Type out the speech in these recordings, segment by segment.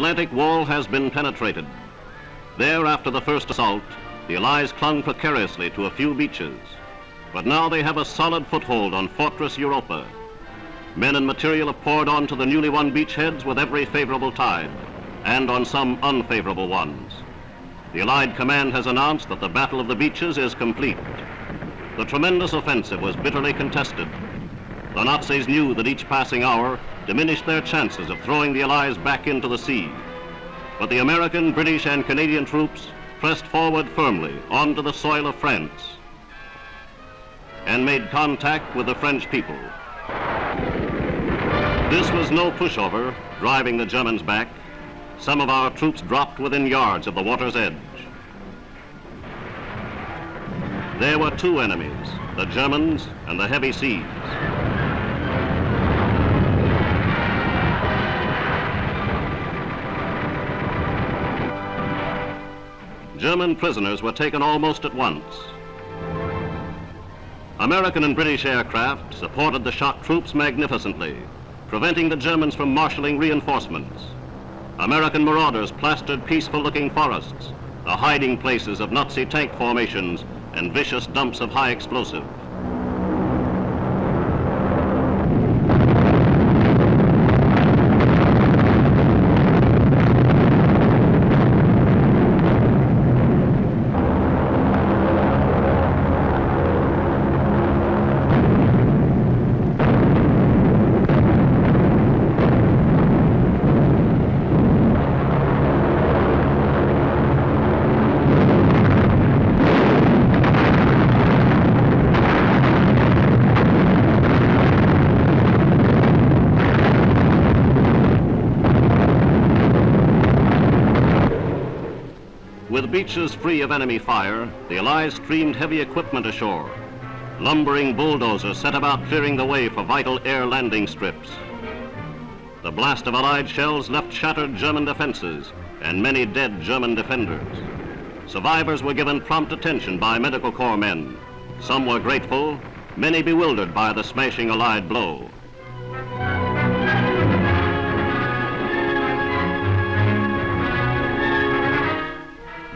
Atlantic wall has been penetrated. There, after the first assault, the Allies clung precariously to a few beaches. But now they have a solid foothold on Fortress Europa. Men and material have poured onto the newly won beachheads with every favorable tide, and on some unfavorable ones. The Allied command has announced that the Battle of the Beaches is complete. The tremendous offensive was bitterly contested. The Nazis knew that each passing hour diminished their chances of throwing the Allies back into the sea. But the American, British, and Canadian troops pressed forward firmly onto the soil of France and made contact with the French people. This was no pushover, driving the Germans back. Some of our troops dropped within yards of the water's edge. There were two enemies, the Germans and the heavy seas. German prisoners were taken almost at once. American and British aircraft supported the shock troops magnificently, preventing the Germans from marshalling reinforcements. American marauders plastered peaceful-looking forests, the hiding places of Nazi tank formations and vicious dumps of high explosive. With beaches free of enemy fire, the Allies streamed heavy equipment ashore. Lumbering bulldozers set about clearing the way for vital air landing strips. The blast of Allied shells left shattered German defenses and many dead German defenders. Survivors were given prompt attention by medical corps men. Some were grateful, many bewildered by the smashing Allied blow.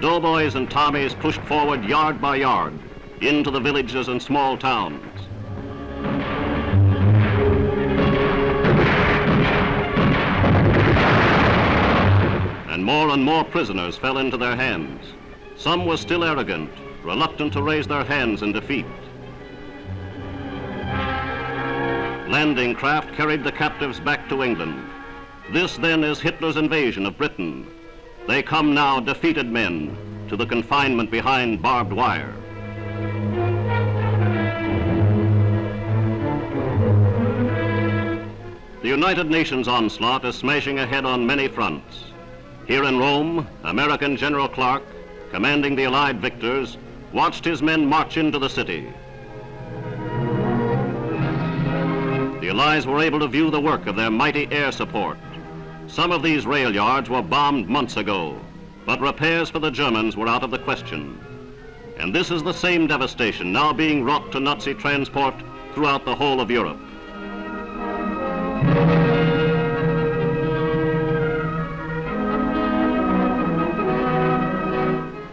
Doughboys and Tommies pushed forward yard by yard into the villages and small towns. And more prisoners fell into their hands. Some were still arrogant, reluctant to raise their hands in defeat. Landing craft carried the captives back to England. This then is Hitler's invasion of Britain. They come now, defeated men, to the confinement behind barbed wire. The United Nations onslaught is smashing ahead on many fronts. Here in Rome, American General Clark, commanding the Allied victors, watched his men march into the city. The Allies were able to view the work of their mighty air support. Some of these rail yards were bombed months ago, but repairs for the Germans were out of the question. And this is the same devastation now being wrought to Nazi transport throughout the whole of Europe.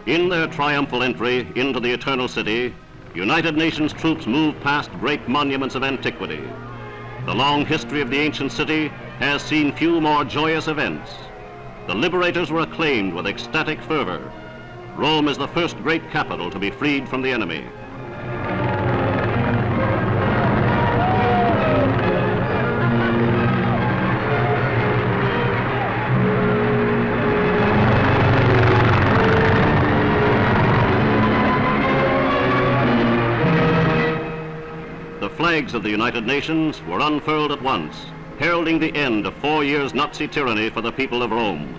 In their triumphal entry into the Eternal City, United Nations troops move past great monuments of antiquity. The long history of the ancient city has seen few more joyous events. The liberators were acclaimed with ecstatic fervor. Rome is the first great capital to be freed from the enemy. The flags of the United Nations were unfurled at once, heralding the end of 4 years' Nazi tyranny for the people of Rome.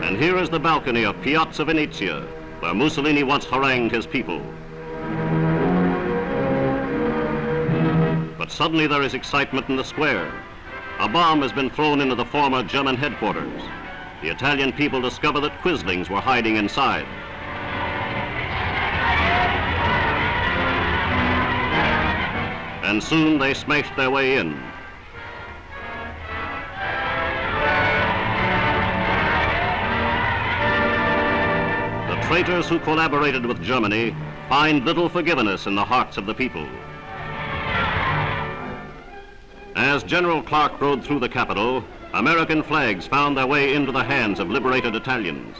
And here is the balcony of Piazza Venezia, where Mussolini once harangued his people. But suddenly there is excitement in the square. A bomb has been thrown into the former German headquarters. The Italian people discover that Quislings were hiding inside. and soon they smashed their way in. The traitors who collaborated with Germany find little forgiveness in the hearts of the people. As General Clark rode through the capital, American flags found their way into the hands of liberated Italians.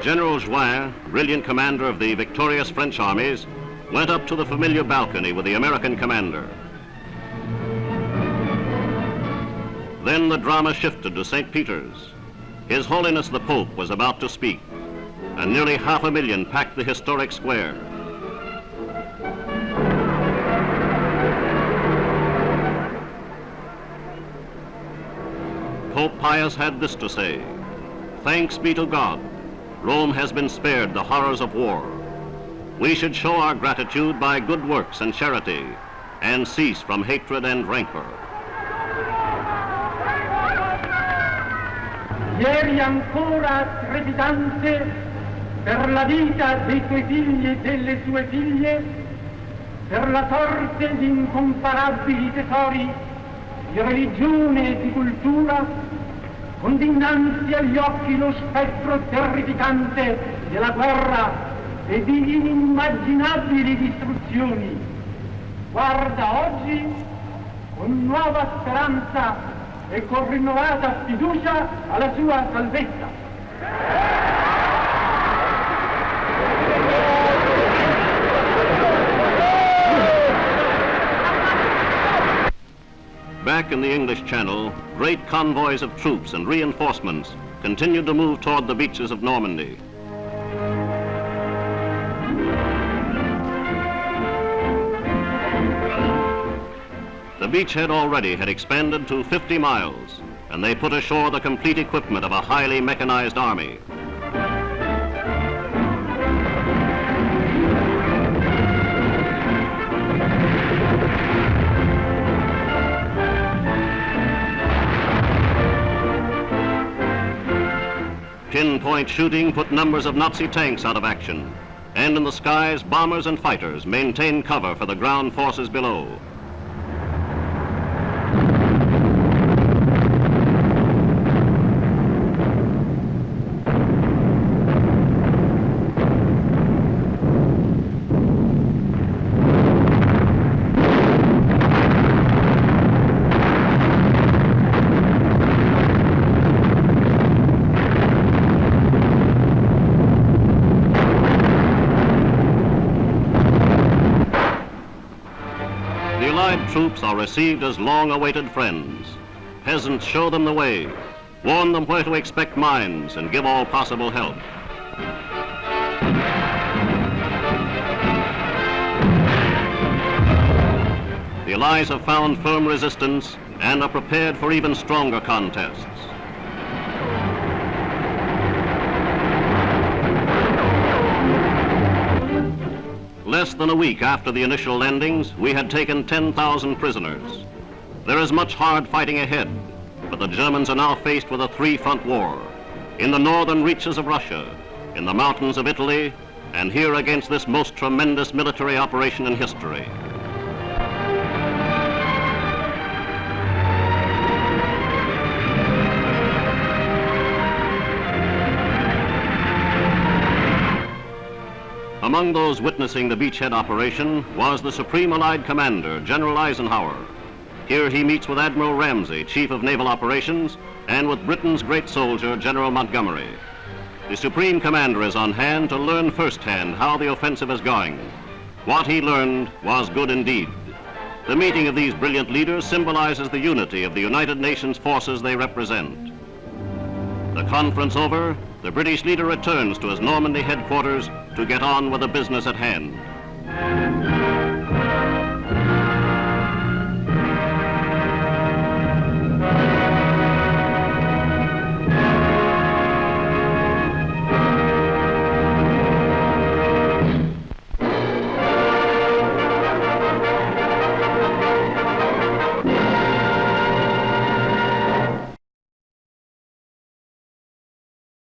General Join, brilliant commander of the victorious French armies, went up to the familiar balcony with the American commander. Then the drama shifted to St. Peter's. His Holiness the Pope was about to speak, and nearly 500,000 packed the historic square. Pope Pius had this to say: "Thanks be to God, Rome has been spared the horrors of war. We should show our gratitude by good works and charity, and cease from hatred and rancor." Ieri ancora trepidante per la vita dei tuoi figli e delle tue figlie, per la sorte di incomparabili tesori di religione e di cultura, con dinanzi agli occhi lo spettro terrificante della guerra e di inimmaginabili distruzioni. Guarda oggi con nuova speranza e con rinnovata fiducia alla sua salvezza. Back in the English Channel, great convoys of troops and reinforcements continued to move toward the beaches of Normandy. The beachhead already had expanded to 50 miles, and they put ashore the complete equipment of a highly mechanized army. Pinpoint shooting put numbers of Nazi tanks out of action, and in the skies, bombers and fighters maintained cover for the ground forces below. Troops are received as long-awaited friends. Peasants show them the way, warn them where to expect mines, and give all possible help. The Allies have found firm resistance and are prepared for even stronger contests. Less than a week after the initial landings, we had taken 10,000 prisoners. There is much hard fighting ahead, but the Germans are now faced with a three-front war: in the northern reaches of Russia, in the mountains of Italy, and here against this most tremendous military operation in history. Among those witnessing the beachhead operation was the Supreme Allied Commander, General Eisenhower. Here he meets with Admiral Ramsey, Chief of Naval Operations, and with Britain's great soldier, General Montgomery. The Supreme Commander is on hand to learn firsthand how the offensive is going. What he learned was good indeed. The meeting of these brilliant leaders symbolizes the unity of the United Nations forces they represent. The conference over, the British leader returns to his Normandy headquarters to get on with the business at hand.